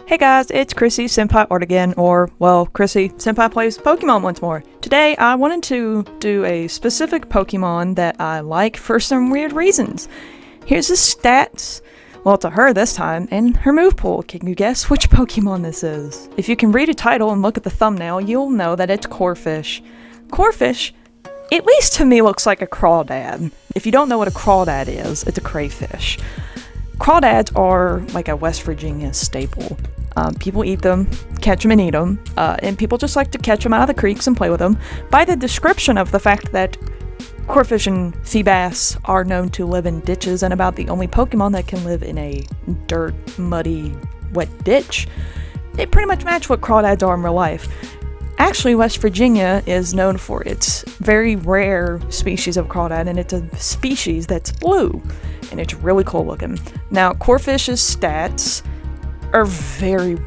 Hey guys, it's Chrissy Senpai Art again, or, well, Chrissy Senpai Plays Pokemon once more. Today, I wanted to do a specific Pokemon that I like for some weird reasons. Here's the stats, well, to her this time, and her move pool. Can you guess which Pokemon this is? If you can read a title and look at the thumbnail, you'll know that it's Corphish. Corphish, at least to me, looks like a crawdad. If you don't know what a crawdad is, it's a crayfish. Crawdads are like a West Virginia staple. People eat them, catch them and eat them, and people just like to catch them out of the creeks and play with them. By the description of the fact that Corphish and Feebas are known to live in ditches and about the only Pokemon that can live in a dirt, muddy, wet ditch, they pretty much match what crawdads are in real life. Actually, West Virginia is known for its very rare species of crawdad, and it's a species that's blue, and it's really cool looking. Now, Corphish's stats are very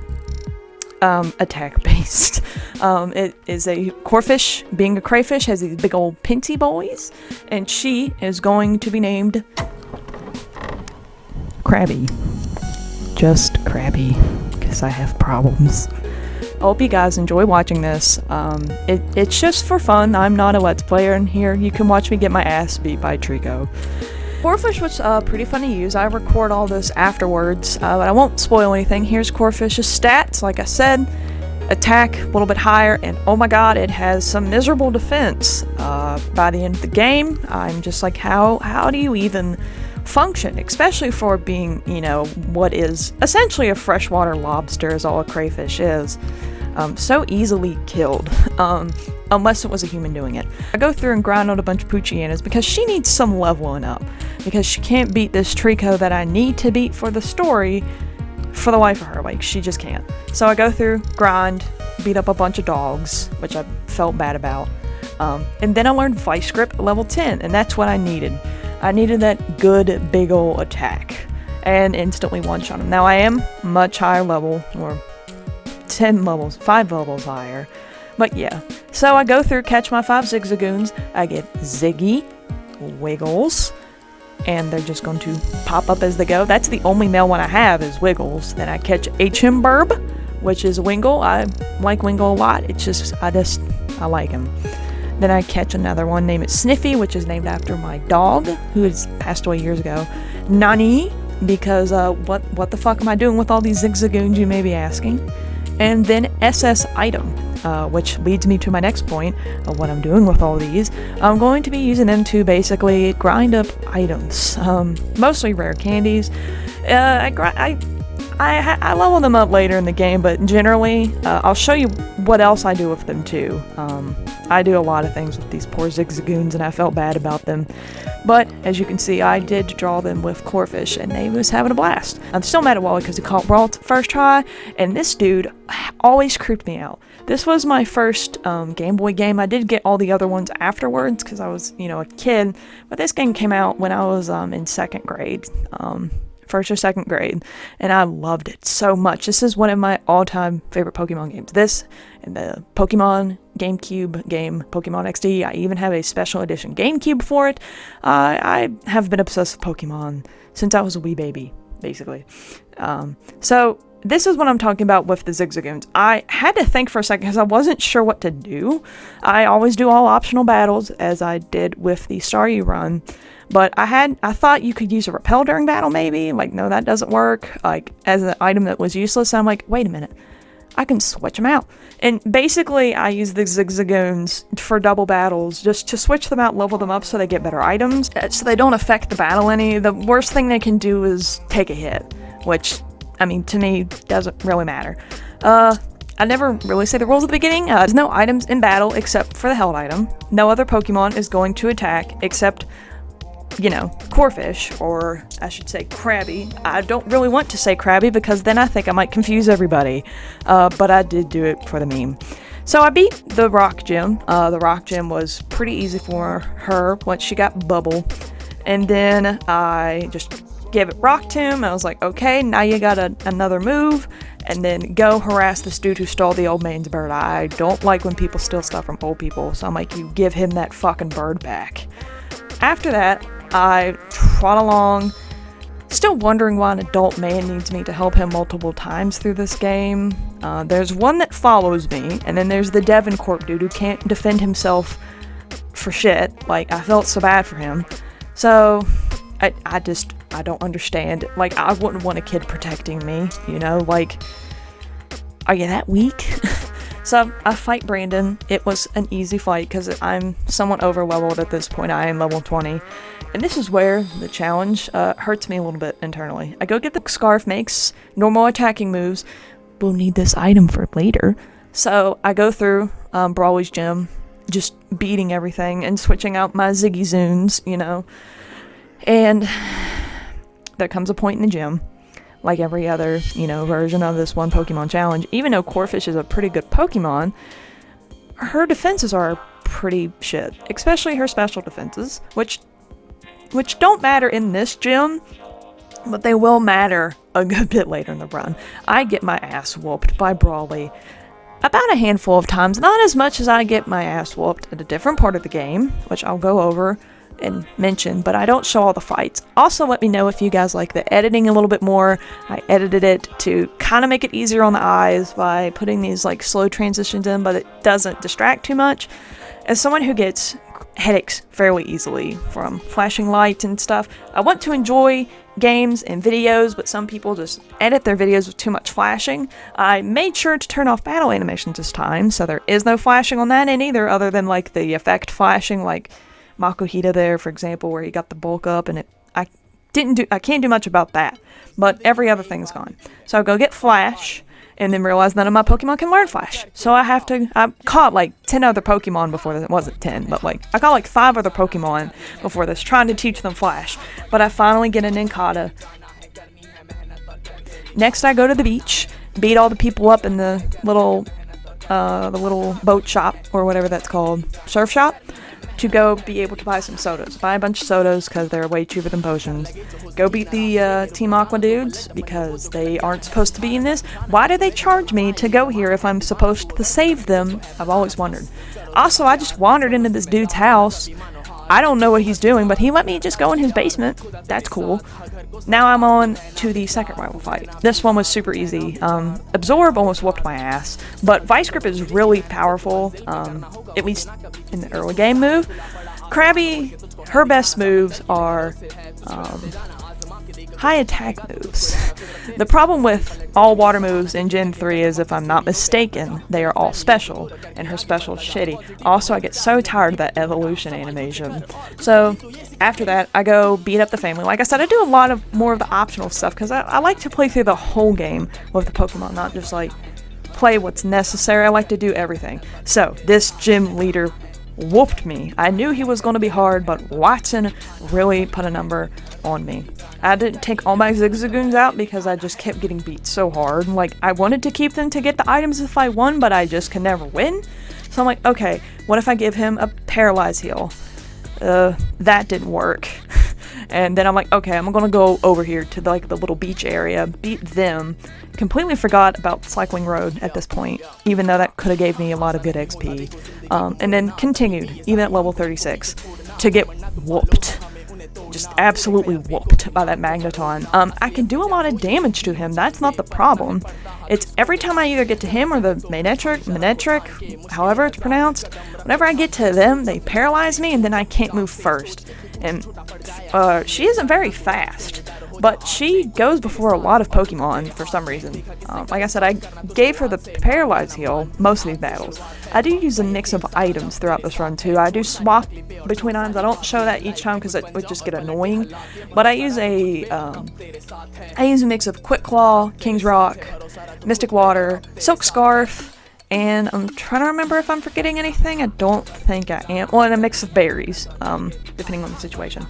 attack based. It is a Corphish, being a crayfish, has these big old pinty boys, and she is going to be named Krabby. Just Krabby, because I have problems. I hope you guys enjoy watching this. It's just for fun. I'm not a Let's Player, and here you can watch me get my ass beat by Trico. Corphish was pretty fun to use. I record all this afterwards, but I won't spoil anything. Here's Corphish's stats. Like I said, attack a little bit higher, and oh my god, it has some miserable defense. By the end of the game, I'm just like, how do you even function? Especially for being, you know, what is essentially a freshwater lobster is all a crayfish is. So easily killed. Unless it was a human doing it. I go through and grind out a bunch of Poochyenas because she needs some leveling up. Because she can't beat this Trico that I need to beat for the story for the life of her. Like, she just can't. So I go through, grind, beat up a bunch of dogs, which I felt bad about. And then I learned Vice Grip at level 10, and that's what I needed. I needed that good big ol' attack. And instantly one-shot him. Now I am much higher level, or 5 levels higher. But yeah, so I go through, catch my 5 Zigzagoons, I get Ziggy, Wiggles, and they're just going to pop up as they go. That's the only male one I have is Wiggles. Then I catch Burb, which is Wingull. I like Wingull a lot, it's just, I like him. Then I catch another one, name it Sniffy, which is named after my dog, who has passed away years ago. Nani, because what the fuck am I doing with all these Zigzagoons, you may be asking. And then SS Item, which leads me to my next point of what I'm doing with all these. I'm going to be using them to basically grind up items, mostly rare candies. I level them up later in the game, but generally, I'll show you what else I do with them too. I do a lot of things with these poor Zigzagoons, and I felt bad about them. But, as you can see, I did draw them with Corphish, and they was having a blast. I'm still mad at Wally because he caught Brawl first try, and this dude always creeped me out. This was my first Game Boy game. I did get all the other ones afterwards because I was, you know, a kid. But this game came out when I was in second grade. First or second grade, and I loved it so much. This is one of my all-time favorite Pokemon games. This and the Pokemon GameCube game, Pokemon XD. I even have a special edition GameCube for it. I have been obsessed with Pokemon since I was a wee baby, basically. So this is what I'm talking about with the Zigzagoons. I had to think for a second because I wasn't sure what to do. I always do all optional battles, as I did with the Staryu run. But I thought you could use a repel during battle, maybe. Like, no, that doesn't work. Like, as an item that was useless. I'm like, wait a minute. I can switch them out. And basically, I use the Zigzagoons for double battles, just to switch them out, level them up so they get better items, so they don't affect the battle any. The worst thing they can do is take a hit, which, I mean, to me, doesn't really matter. I never really say the rules at the beginning. There's no items in battle except for the held item. No other Pokemon is going to attack except, you know, Corphish, or I should say Krabby. I don't really want to say Krabby because then I think I might confuse everybody, but I did do it for the meme. So I beat the Rock Gym. The Rock Gym was pretty easy for her once she got Bubble, and then I just gave it Rock Tomb. I was like, okay, now you got another move, and then go harass this dude who stole the old man's bird. I don't like when people steal stuff from old people, so I'm like, you give him that fucking bird back. After that, I trot along, Still wondering why an adult man needs me to help him multiple times through this game. There's one that follows me, and then there's the Devoncorp dude who can't defend himself for shit. Like, I felt so bad for him. So, I don't understand. Like, I wouldn't want a kid protecting me, you know? Like, are you that weak? So, I fight Brandon. It was an easy fight because I'm somewhat over-leveled at this point. I am level 20. And this is where the challenge hurts me a little bit internally. I go get the scarf, makes normal attacking moves. We'll need this item for later. So I go through Brawly's gym, just beating everything and switching out my Zigzagoons, you know. And there comes a point in the gym, like every other, you know, version of this one Pokemon challenge. Even though Corphish is a pretty good Pokemon, her defenses are pretty shit. Especially her special defenses, which don't matter in this gym, but they will matter a good bit later in the run. I get my ass whooped by Brawly about a handful of times, not as much as I get my ass whooped at a different part of the game, which I'll go over and mention, but I don't show all the fights. Also, let me know if you guys like the editing a little bit more. I edited it to kind of make it easier on the eyes by putting these like slow transitions in, but it doesn't distract too much. As someone who gets headaches fairly easily from flashing lights and stuff, I want to enjoy games and videos, but some people just edit their videos with too much flashing. I made sure to turn off battle animations this time, so there is no flashing on that end either, other than like the effect flashing, like Makuhita there, for example, where he got the bulk up, and I can't do much about that, but every other thing's gone. So I go get Flash, and then realize none of my Pokemon can learn Flash. So I caught like 10 other Pokemon before this. It wasn't 10, but like, I caught like 5 other Pokemon before this, trying to teach them Flash. But I finally get an Inkata. Next, I go to the beach, beat all the people up in the little boat shop, or whatever that's called, surf shop, to go be able to buy some sodas. Buy a bunch of sodas because they're way cheaper than potions. Go beat the Team Aqua dudes because they aren't supposed to be in this. Why do they charge me to go here if I'm supposed to save them? I've always wondered. Also, I just wandered into this dude's house. I don't know what he's doing, but he let me just go in his basement. That's cool. Now I'm on to the second rival fight. This one was super easy. Absorb almost whooped my ass, but Vice Grip is really powerful, at least in the early game move. Krabby, her best moves are high attack moves. The problem with all water moves in Gen 3 is, if I'm not mistaken, they are all special, and her special is shitty. Also, I get so tired of that evolution animation. So, after that, I go beat up the family. Like I said, I do a lot of more of the optional stuff, because I like to play through the whole game with the Pokemon, not just like play what's necessary. I like to do everything. So, this gym leader whooped me. I knew he was going to be hard, but Watson really put a number on me. I didn't take all my Zigzagoons out because I just kept getting beat so hard. Like, I wanted to keep them to get the items if I won, but I just could never win. So I'm like, okay, what if I give him a Paralyze Heal? That didn't work. And then I'm like, okay, I'm gonna go over here to like the little beach area, beat them. Completely forgot about Cycling Road at this point, even though that could have gave me a lot of good XP. And then continued, even at level 36, to get whooped. Just absolutely whooped by that Magneton. I can do a lot of damage to him, that's not the problem. It's every time I either get to him or the Manectric, however it's pronounced, whenever I get to them, they paralyze me and then I can't move first. And she isn't very fast, but she goes before a lot of Pokemon for some reason. Like I said, I gave her the Paralyze Heal most of these battles. I do use a mix of items throughout this run too. I do swap between items. I don't show that each time because it would just get annoying. But I use a mix of Quick Claw, King's Rock, Mystic Water, Silk Scarf, and I'm trying to remember if I'm forgetting anything. I don't think I am. Well, and a mix of berries, depending on the situation.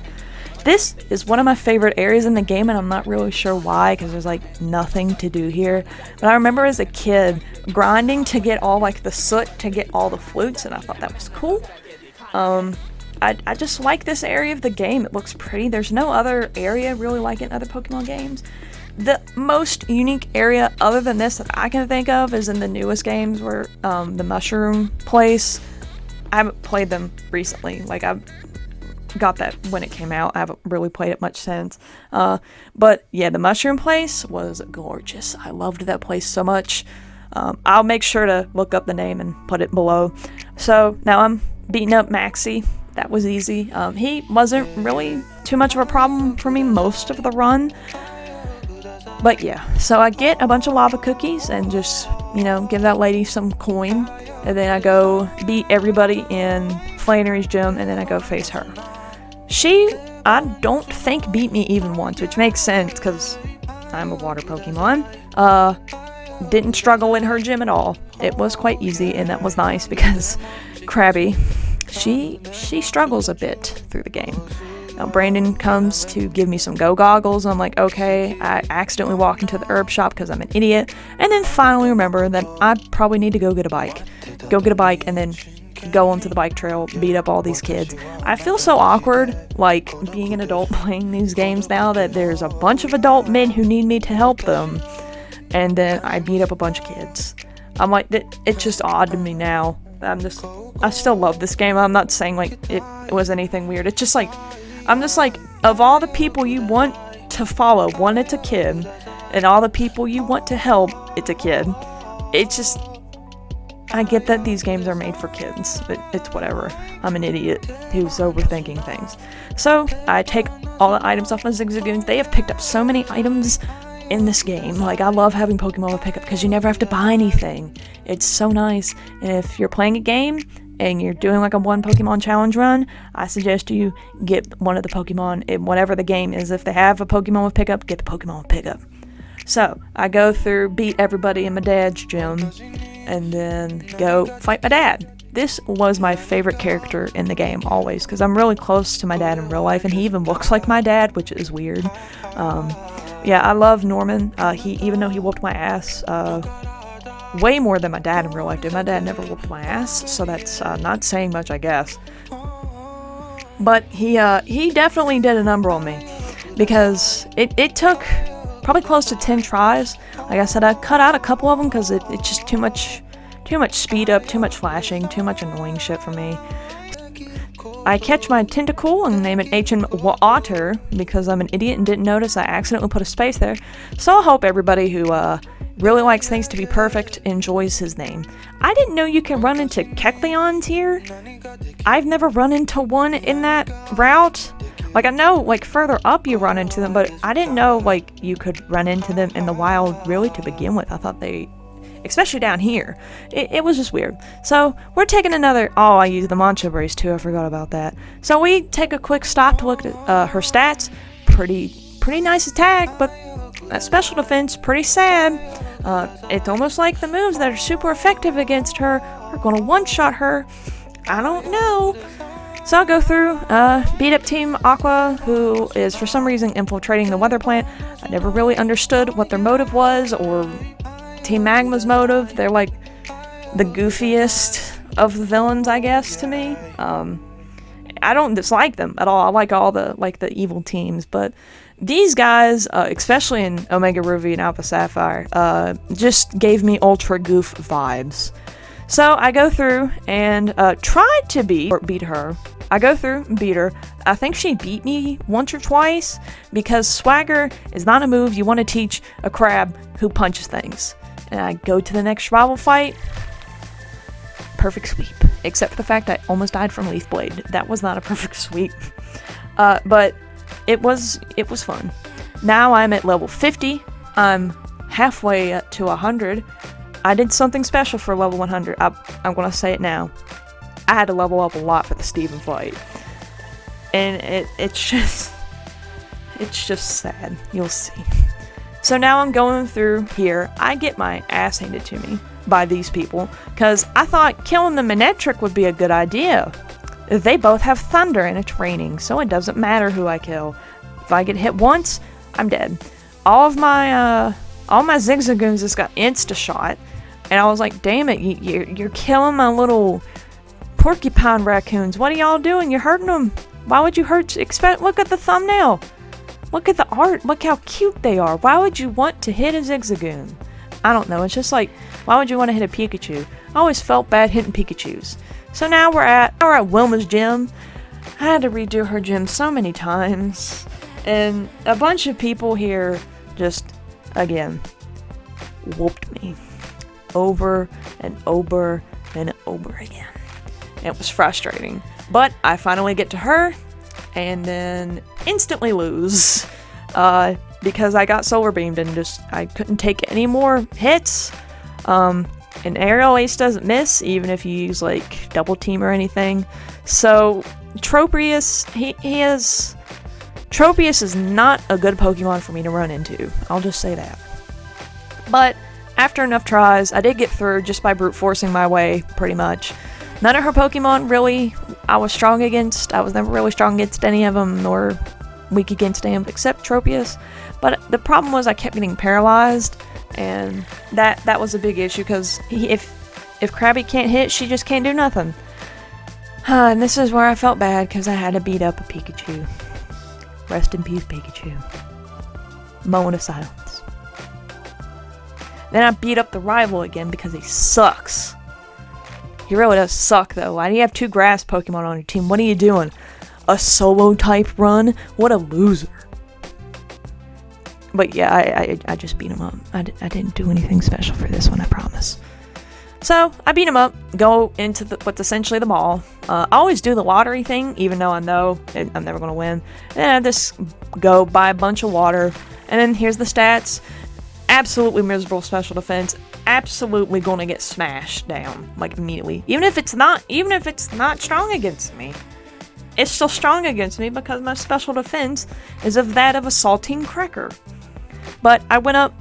This is one of my favorite areas in the game, and I'm not really sure why, because there's like nothing to do here. But I remember as a kid grinding to get all like the soot to get all the flutes, and I thought that was cool. I just like this area of the game. It looks pretty. There's no other area really like it in other Pokemon games. The most unique area other than this that I can think of is in the newest games, where the mushroom place. I haven't played them recently. Like, got that when it came out. I haven't really played it much since. But yeah, the mushroom place was gorgeous. I loved that place so much. I'll make sure to look up the name and put it below. So now I'm beating up Maxie. That was easy. He wasn't really too much of a problem for me most of the run. But yeah, so I get a bunch of lava cookies and just, you know, give that lady some coin. And then I go beat everybody in Flannery's gym, and then I go face her. She, I don't think, beat me even once, which makes sense because I'm a water Pokemon. Didn't struggle in her gym at all. It was quite easy, and that was nice because Krabby, she struggles a bit through the game. Now Brandon comes to give me some go goggles. I'm like, okay. I accidentally walk into the herb shop because I'm an idiot, and then finally remember that I probably need to go get a bike. Go get a bike and then go onto the bike trail, beat up all these kids. I feel so awkward, like, being an adult playing these games now, that there's a bunch of adult men who need me to help them, and then I beat up a bunch of kids. I'm like, it's just odd to me now. I still love this game. I'm not saying, like, it was anything weird. It's just like, I'm just like, of all the people you want to follow, one, it's a kid, and all the people you want to help, it's a kid. It's just, I get that these games are made for kids, but it's whatever. I'm an idiot who's overthinking things. So, I take all the items off my Zigzagoons. They have picked up so many items in this game. Like, I love having Pokemon with pickup because you never have to buy anything. It's so nice. And if you're playing a game and you're doing like a one Pokemon challenge run, I suggest you get one of the Pokemon in whatever the game is. If they have a Pokemon with pickup, get the Pokemon with pickup. So, I go through, beat everybody in my dad's gym, and then go fight my dad. This was my favorite character in the game, always, because I'm really close to my dad in real life, and he even looks like my dad, which is weird. Yeah, I love Norman. Even though he whooped my ass way more than my dad in real life did. My dad never whooped my ass, so that's not saying much, I guess. But he definitely did a number on me, because it took probably close to 10 tries. Like I said, I cut out a couple of them because it's just too much speed up, too much flashing, too much annoying shit for me. I catch my Tentacool and name it Ancient Water because I'm an idiot and didn't notice I accidentally put a space there. So I hope everybody who really likes things to be perfect enjoys his name. I didn't know you can run into Kecleons here. I've never run into one in that route. Like, I know, like, further up you run into them, but I didn't know, like, you could run into them in the wild, really, to begin with. I thought they, especially down here, it was just weird. So, we're taking another, oh, I used the Mancha Brace, too, I forgot about that. So, we take a quick stop to look at her stats. Pretty nice attack, but that special defense, pretty sad. It's almost like the moves that are super effective against her are going to one-shot her. I don't know. So I'll go through, beat up Team Aqua, who is for some reason infiltrating the weather plant. I never really understood what their motive was, or Team Magma's motive. They're like the goofiest of the villains, I guess, to me. I don't dislike them at all. I like all the evil teams, but these guys, especially in Omega Ruby and Alpha Sapphire, just gave me ultra goof vibes. So I go through and tried to beat her. I go through and beat her. I think she beat me once or twice because Swagger is not a move you want to teach a crab who punches things. And I go to the next rival fight. Perfect sweep. Except for the fact I almost died from Leaf Blade. That was not a perfect sweep. But it was fun. Now I'm at level 50. I'm halfway to 100. I did something special for level 100. I'm gonna say it now. I had to level up a lot for the Steven fight. And it's just sad. You'll see. So now I'm going through here. I get my ass handed to me by these people, because I thought killing the Manectric would be a good idea. They both have thunder and it's raining, so it doesn't matter who I kill. If I get hit once, I'm dead. All my Zigzagoons just got insta-shot, and I was like, damn it, you're killing my little porcupine raccoons. What are y'all doing? You're hurting them. Why would you hurt? Look at the thumbnail. Look at the art. Look how cute they are. Why would you want to hit a Zigzagoon? I don't know. It's just like, why would you want to hit a Pikachu? I always felt bad hitting Pikachus. So now we're at Wilmas Gym. I had to redo her gym so many times. And a bunch of people here just, again, whooped me. Over and over and over again. It was frustrating. But I finally get to her, and then instantly lose. Because I got solar beamed and just, I couldn't take any more hits. An aerial ace doesn't miss, even if you use like double team or anything. So Tropius, Tropius is not a good Pokemon for me to run into. I'll just say that. But after enough tries, I did get through just by brute forcing my way, pretty much. None of her Pokemon really I was strong against. I was never really strong against any of them, nor weak against them, except Tropius. But the problem was I kept getting paralyzed, and that was a big issue, because if Krabby can't hit, she just can't do nothing. And this is where I felt bad, because I had to beat up a Pikachu. Rest in peace, Pikachu. Moment of silence. Then I beat up the rival again, because he sucks. He really does suck, though. Why do you have 2 grass Pokemon on your team? What are you doing? A solo type run? What a loser. But yeah, I just beat him up. I didn't do anything special for this one, I promise. So, I beat him up, go into what's essentially the mall. I always do the lottery thing, even though I know I'm never going to win. And I just go buy a bunch of water, and then here's the stats. Absolutely miserable special defense. Absolutely going to get smashed down, like, immediately. Even if it's not strong against me. It's still strong against me because my special defense is of that of a saltine cracker. But I went up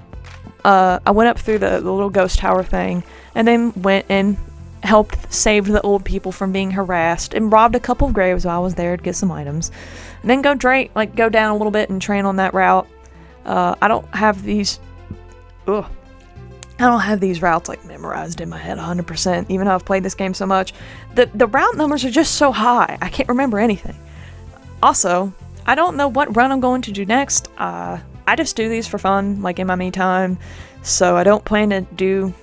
through the little ghost tower thing, and then went and helped save the old people from being harassed, and robbed a couple of graves while I was there to get some items. And then go down a little bit and train on that route. I don't have these routes like memorized in my head 100%, even though I've played this game so much. The route numbers are just so high, I can't remember anything. Also, I don't know what run I'm going to do next. I just do these for fun, like in my me time, so I don't plan to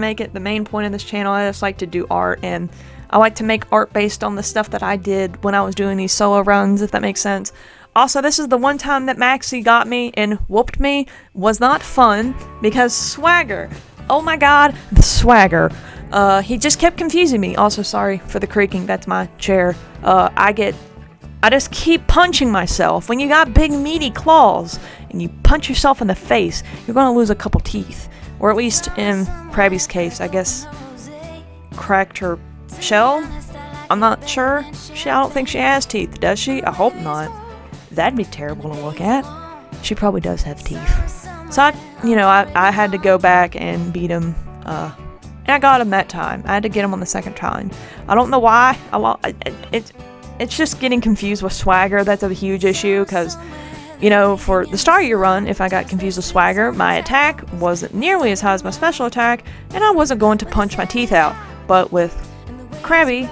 make it the main point of this channel. I just like to do art, and I like to make art based on the stuff that I did when I was doing these solo runs, if that makes sense. Also, this is the one time that Maxie got me and whooped me. Was not fun, because Swagger. Oh my god, the Swagger. He just kept confusing me. Also, sorry for the creaking, that's my chair. I just keep punching myself. When you got big meaty claws and you punch yourself in the face, you're gonna lose a couple teeth. Or at least in Krabby's case, I guess, cracked her shell? I'm not sure. I don't think she has teeth, does she? I hope not. That'd be terrible to look at. She probably does have teeth. So I had to go back and beat him, and I got him that time. I had to get him on the second time. I don't know why. It's just getting confused with Swagger. That's a huge issue, because, for the start of your run, if I got confused with Swagger, my attack wasn't nearly as high as my special attack, and I wasn't going to punch my teeth out. But with Krabby,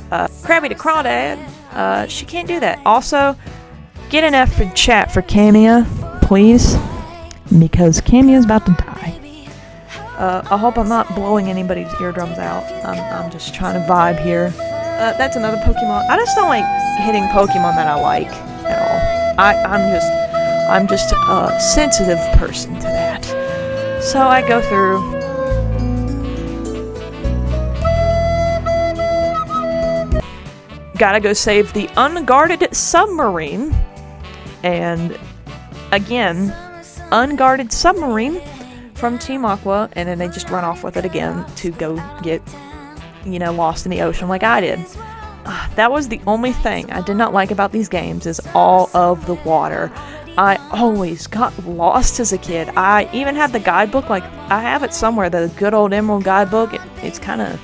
Krabby the Crawdad, she can't do that. Also, get an F in chat for Cameo, please, because Cameo's about to die. I hope I'm not blowing anybody's eardrums out. I'm just trying to vibe here. That's another Pokemon. I just don't like hitting Pokemon that I like at all. I'm just a sensitive person to that. So I go through. Gotta go save the unguarded submarine. And again, unguarded submarine from Team Aqua, and then they just run off with it again to go get, lost in the ocean like I did. That was the only thing I did not like about these games, is all of the water. I always got lost as a kid. I even had the guidebook, like, I have it somewhere, the good old Emerald guidebook. It's kind of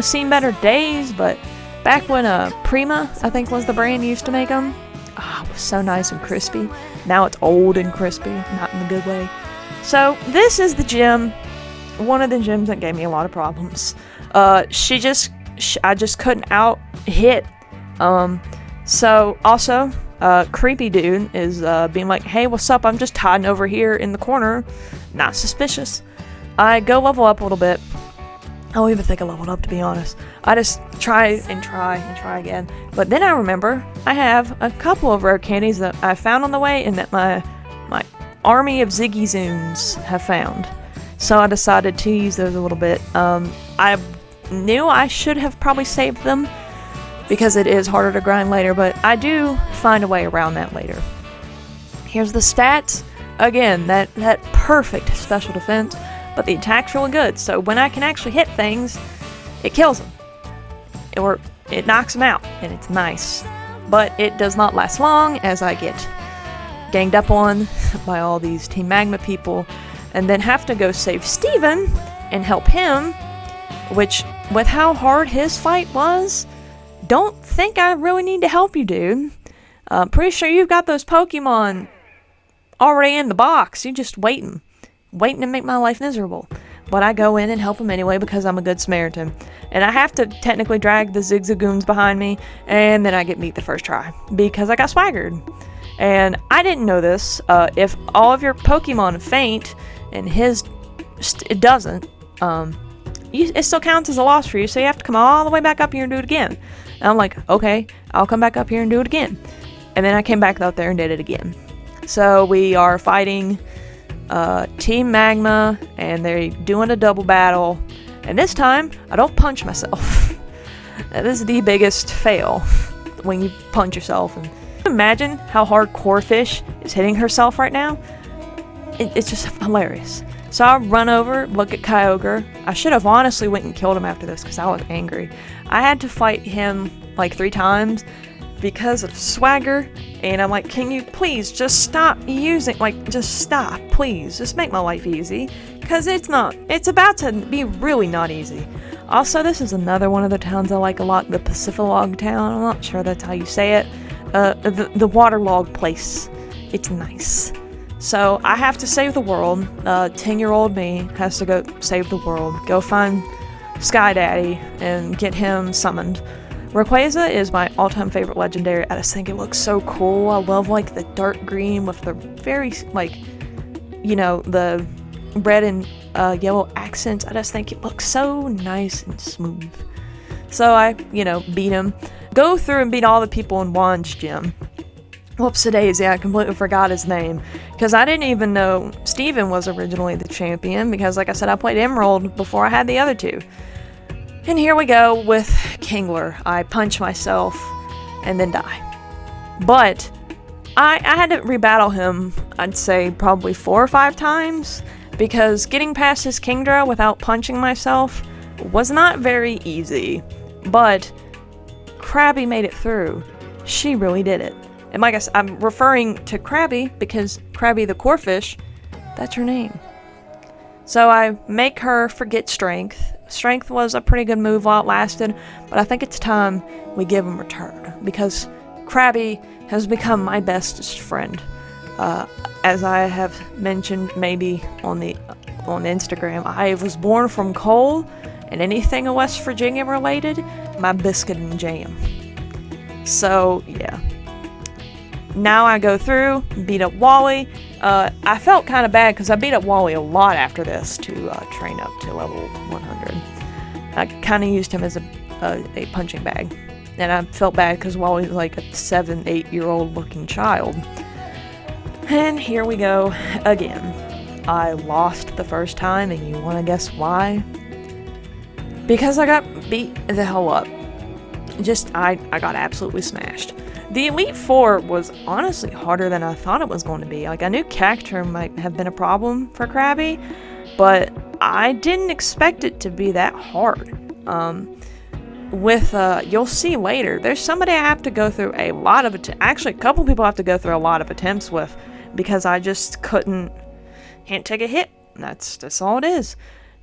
seen better days, but back when Prima, I think was the brand, used to make them, it was so nice and crispy. Now it's old and crispy, not in the good way. So this is the gym, one of the gyms that gave me a lot of problems. I just couldn't out hit. So also, creepy dude is being like, hey, what's up? I'm just hiding over here in the corner. Not suspicious. I go level up a little bit, I don't even think I leveled up, to be honest. I just try and try and try again. But then I remember I have a couple of rare candies that I found on the way and that my army of Zigzagoons have found. So I decided to use those a little bit. I knew I should have probably saved them because it is harder to grind later, but I do find a way around that later. Here's the stats. Again, that perfect special defense. But the attack's really good, so when I can actually hit things, it kills them. Or it knocks them out, and it's nice. But it does not last long, as I get ganged up on by all these Team Magma people, and then have to go save Steven and help him, which, with how hard his fight was, don't think I really need to help you, dude. Pretty sure you've got those Pokemon already in the box. You're just waiting to make my life miserable. But I go in and help him anyway because I'm a good Samaritan. And I have to technically drag the Zigzagoons behind me, and then I get beat the first try because I got swaggered. And I didn't know this. If all of your Pokemon faint and his it doesn't, it still counts as a loss for you, so you have to come all the way back up here and do it again. And I'm like, okay, I'll come back up here and do it again. And then I came back out there and did it again. So we are fighting Team Magma, and they're doing a double battle, and this time I don't punch myself. This is the biggest fail when you punch yourself. And imagine how hard Corphish is hitting herself right now. It's just hilarious. So I run over, look at Kyogre. I should have honestly went and killed him after this because I was angry. I had to fight him like 3 times because of swagger, and I'm like, can you please just stop using, just stop, please, just make my life easy, because it's about to be really not easy. Also, this is another one of the towns I like a lot, the Pacificlog town. I'm not sure that's how you say it. The waterlogged place. It's nice. So I have to save the world. 10-year-old me has to go save the world, go find Sky Daddy and get him summoned. Rayquaza is my all-time favorite legendary. I just think it looks so cool. I love the dark green with the very the red and yellow accents. I just think it looks so nice and smooth. So I beat him. Go through and beat all the people in Wilmas Gym. Whoopsie-daisy, I completely forgot his name. Because I didn't even know Steven was originally the champion. Because like I said, I played Emerald before I had the other two. And here we go with Kingler. I punch myself and then die. But I had to rebattle him, I'd say probably 4 or 5 times, because getting past his Kingdra without punching myself was not very easy. But Krabby made it through. She really did it. And like I said, I'm referring to Krabby because Krabby the Corphish, that's her name. So I make her forget Strength. Strength was a pretty good move while it lasted, but I think it's time we give him return, because Krabby has become my bestest friend. As I have mentioned maybe on Instagram, I was born from coal, and anything West Virginia related, my biscuit and jam. So yeah. Now I go through, beat up Wally. I felt kind of bad because I beat up Wally a lot after this to train up to level 100. I kind of used him as a punching bag. And I felt bad because Wally's like a 7-8-year-old looking child. And here we go again. I lost the first time, and you want to guess why? Because I got beat the hell up. I got absolutely smashed. The Elite Four was honestly harder than I thought it was going to be. I knew Cacturne might have been a problem for Krabby, but I didn't expect it to be that hard. You'll see later, there's somebody I have to go through a lot of actually a couple people I have to go through a lot of attempts with, because I just can't take a hit. That's all it is.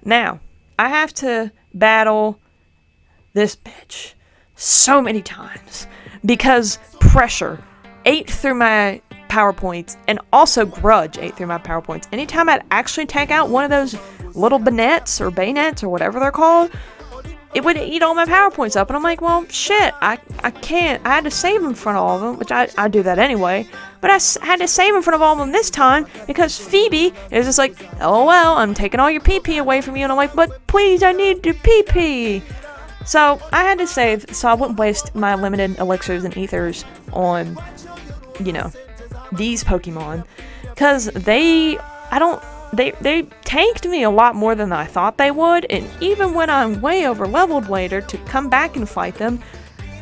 Now, I have to battle this bitch so many times, because pressure ate through my power points, and also grudge ate through my power points. Anytime I'd actually take out one of those little bayonets or whatever they're called, it would eat all my power points up, and I'm like, well, shit, I can't. I had to save them in front of all of them, which I do that anyway. but I had to save him in front of all of them this time because Phoebe is just like, oh well, I'm taking all your PP away from you. And I'm like, but please, I need your PP. So I had to save so I wouldn't waste my limited elixirs and ethers on, you know, these Pokemon. Because they tanked me a lot more than I thought they would. And even when I'm way over leveled later to come back and fight them,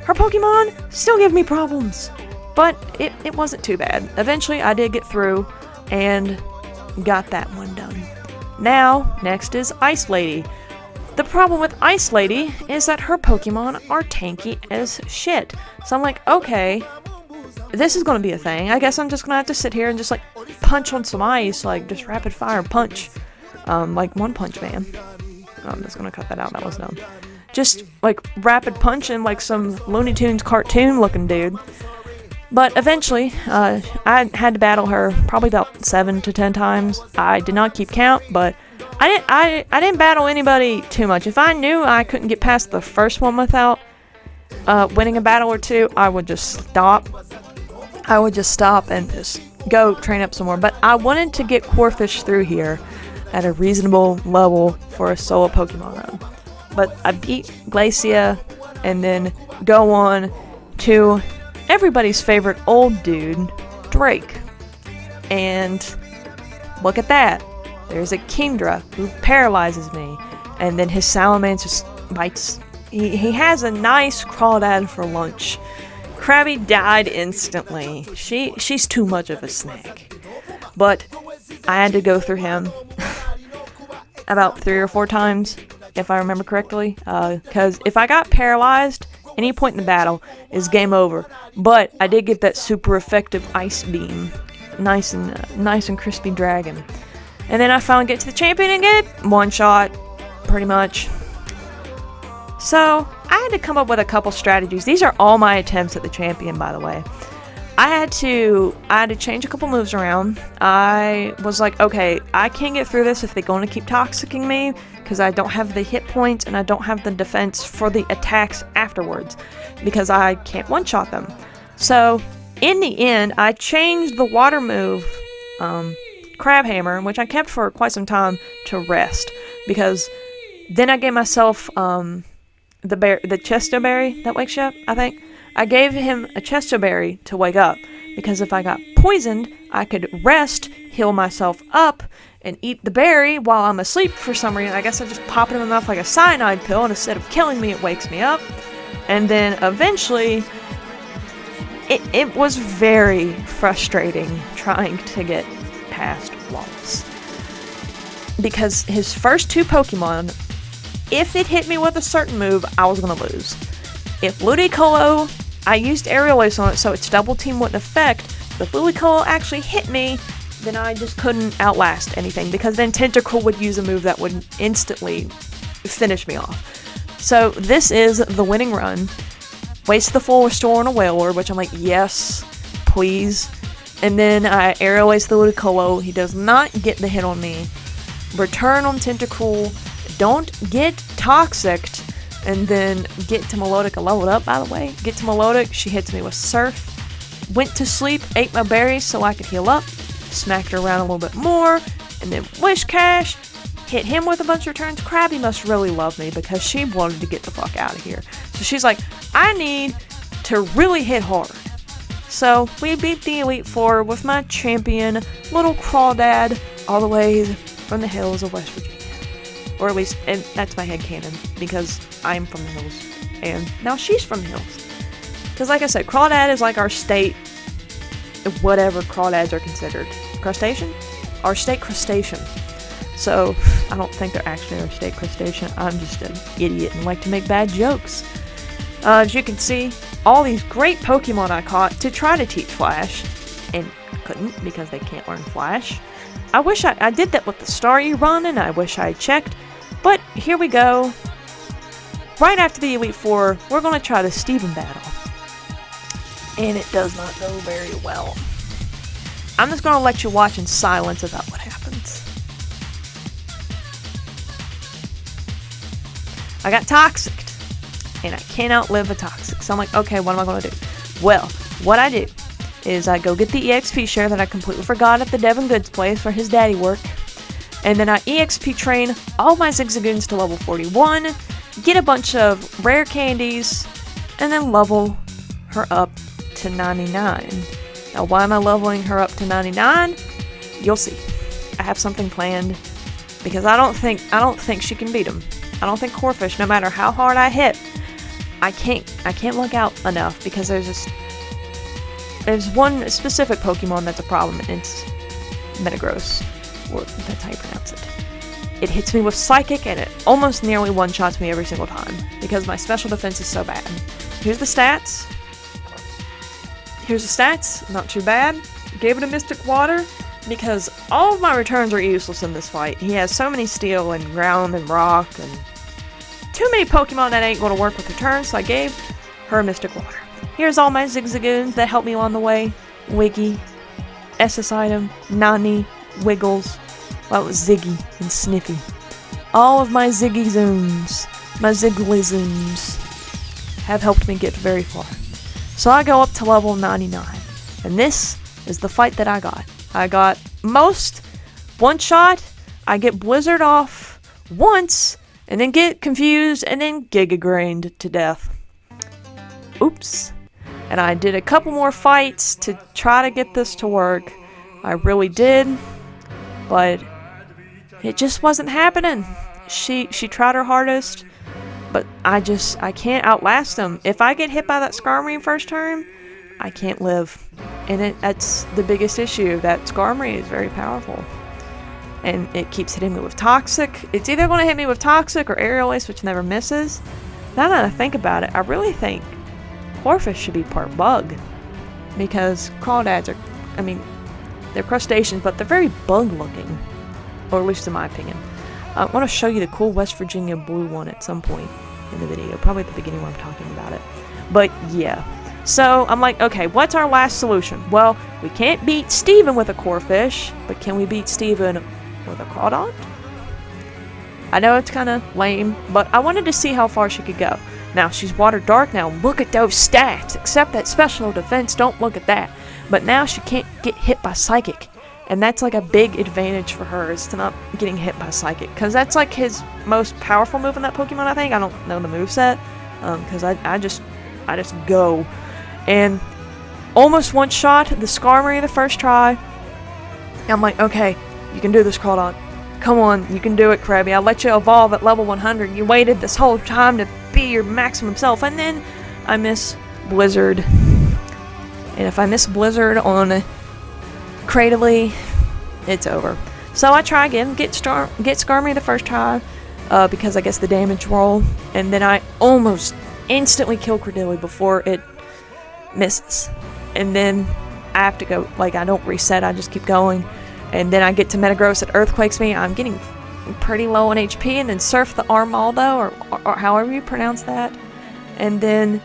her Pokemon still give me problems. But it wasn't too bad. Eventually I did get through and got that one done. Now, next is Ice Lady. The problem with Ice Lady is that her Pokemon are tanky as shit. So I'm like, okay, this is going to be a thing. I guess I'm just going to have to sit here and just like punch on some ice, like just rapid fire punch. Like One Punch Man. I'm just going to cut that out, that was dumb. Just like rapid punch and like some Looney Tunes cartoon looking dude. But eventually, I had to battle her probably about 7 to 10 times. I did not keep count, but I didn't battle anybody too much. If I knew I couldn't get past the first one without winning a battle or two, I would just stop. I would just stop and just go train up some more. But I wanted to get Corphish through here at a reasonable level for a solo Pokemon run. But I beat Glacia and then go on to everybody's favorite old dude, Drake. And look at that. There's a Kingdra who paralyzes me. And then his Salamence just bites. He has a nice crawdad for lunch. Krabby died instantly. She's too much of a snack. But I had to go through him about 3 or 4 times, if I remember correctly. Because if I got paralyzed, any point in the battle is game over. But I did get that super effective Ice Beam. Nice and crispy dragon. And then I finally get to the champion and get one shot, pretty much. So I had to come up with a couple strategies. These are all my attempts at the champion, by the way. I had to change a couple moves around. I was like, okay, I can't get through this if they're going to keep toxicking me, because I don't have the hit points and I don't have the defense for the attacks afterwards, because I can't one-shot them. So in the end, I changed the water move, Crab Hammer, which I kept for quite some time, to rest, because then I gave myself the Chesto Berry that wakes you up, I think. I gave him a Chesto Berry to wake up, because if I got poisoned, I could rest, heal myself up, and eat the berry while I'm asleep for some reason. I guess I just pop it in my mouth like a cyanide pill, and instead of killing me, it wakes me up. And then eventually, it was very frustrating trying to get past Wallace. Because his first 2 Pokemon, if it hit me with a certain move, I was going to lose. If Ludicolo, I used Aerial Ace on it so its double team wouldn't affect, but if Ludicolo actually hit me, then I just couldn't outlast anything, because then Tentacle would use a move that would instantly finish me off. So this is the winning run. Waste the full restore on a Wailord, which I'm like, yes, please. And then I Aerial Ace the Ludicolo. He does not get the hit on me. Return on Tentacool. Don't get Toxicked. And then get to Melodic. I leveled up, by the way. Get to Melodic. She hits me with Surf. Went to sleep. Ate my berries so I could heal up. Smacked her around a little bit more. And then Wish Cash. Hit him with a bunch of returns. Krabby must really love me, because she wanted to get the fuck out of here. So she's like, I need to really hit hard. So we beat the Elite Four with my champion, little crawdad, all the way from the hills of West Virginia. Or at least, and that's my headcanon, because I'm from the hills, and now she's from the hills. Because like I said, crawdad is like our state, whatever crawdads are considered. Crustacean? Our state crustacean. So, I don't think they're actually our state crustacean. I'm just an idiot and like to make bad jokes. As you can see, all these great Pokemon I caught to try to teach Flash, and couldn't, because they can't learn Flash. I wish I did that with the Starry run, and I wish I had checked, but here we go. Right after the Elite Four, we're going to try the Steven battle, and it does not go very well. I'm just going to let you watch in silence about what happens. I got Toxicked, and I can't outlive a Toxic, so I'm like, okay, what am I going to do? Well, what I do is I go get the EXP share that I completely forgot at the Devin Goods place for his daddy work. And then I EXP train all my Zigzagoons to level 41, get a bunch of rare candies, and then level her up to 99. Now, why am I leveling her up to 99? You'll see. I have something planned because I don't think she can beat him. I don't think Corphish, no matter how hard I hit, I can't look out enough because there's one specific Pokemon that's a problem, and it's Metagross. Or that's how you pronounce it. It hits me with Psychic, and it almost nearly one-shots me every single time because my special defense is so bad. Here's the stats. Not too bad. Gave it a Mystic Water because all of my returns are useless in this fight. He has so many Steel and Ground and Rock and too many Pokemon that ain't going to work with returns, so I gave her Mystic Water. Here's all my Zigzagoons that helped me along the way. Wiggy, SS Item, Nani, Wiggles, well, it was Ziggy and Sniffy. All of my Ziggyzooms, my Zigglyzooms, have helped me get very far. So I go up to level 99, and this is the fight that I got. I got most one shot, I get Blizzard off once, and then get confused, and then Giga Grained to death. Oops. And I did a couple more fights to try to get this to work. I really did. But it just wasn't happening. She tried her hardest, but I can't outlast them. If I get hit by that Skarmory first turn, I can't live. And that's the biggest issue, that Skarmory is very powerful. And it keeps hitting me with Toxic. It's either going to hit me with Toxic or Aerial Ace, which never misses. Now that I think about it, I really think Corphish should be part bug. Because crawdads are, they're crustaceans, but they're very bug-looking. Or at least in my opinion. I want to show you the cool West Virginia blue one at some point in the video. Probably at the beginning when I'm talking about it. But yeah. So I'm like, okay, what's our last solution? Well, we can't beat Steven with a Corphish, but can we beat Steven with a Crawdon? I know it's kind of lame, but I wanted to see how far she could go. Now, she's Water Dark now. Look at those stats. Except that special defense, don't look at that. But now she can't get hit by Psychic. And that's like a big advantage for her, is to not getting hit by Psychic. Because that's like his most powerful move in that Pokemon, I think. I don't know the moveset. Because I just go. And almost one shot the Skarmory the first try. I'm like, okay, you can do this, Crawdon. Come on, you can do it, Krabby. I'll let you evolve at level 100. You waited this whole time to be your maximum self. And then I miss Blizzard. And if I miss Blizzard on Cradily, it's over. So I try again, get Skarmory the first try, because I guess the damage roll. And then I almost instantly kill Cradily before it misses. And then I have to go, like, I don't reset, I just keep going. And then I get to Metagross, it Earthquakes me. I'm getting pretty low on HP, and then Surf the Armaldo, or however you pronounce that. And then,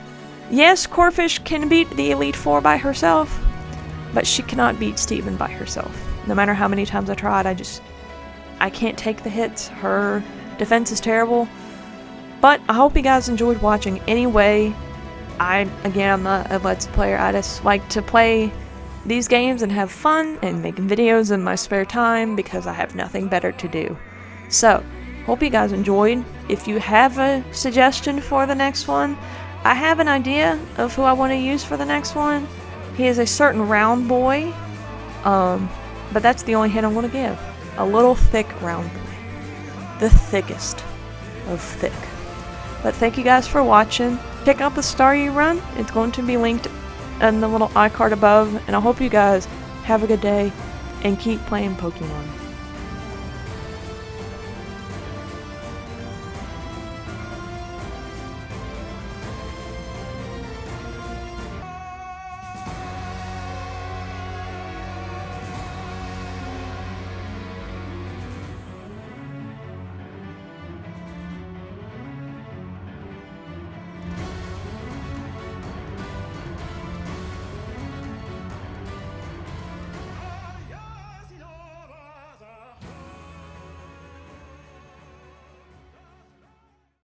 yes, Corphish can beat the Elite Four by herself, but she cannot beat Steven by herself. No matter how many times I tried, I can't take the hits. Her defense is terrible. But I hope you guys enjoyed watching anyway. I'm not a Let's Player. I just like to play these games and have fun and making videos in my spare time because I have nothing better to do. So, hope you guys enjoyed. If you have a suggestion for the next one, I have an idea of who I want to use for the next one. He is a certain round boy, but that's the only hint I'm going to give. A little thick round boy. The thickest of thick. But thank you guys for watching. Check out the Star You Run. It's going to be linked in the little iCard above. And I hope you guys have a good day and keep playing Pokemon.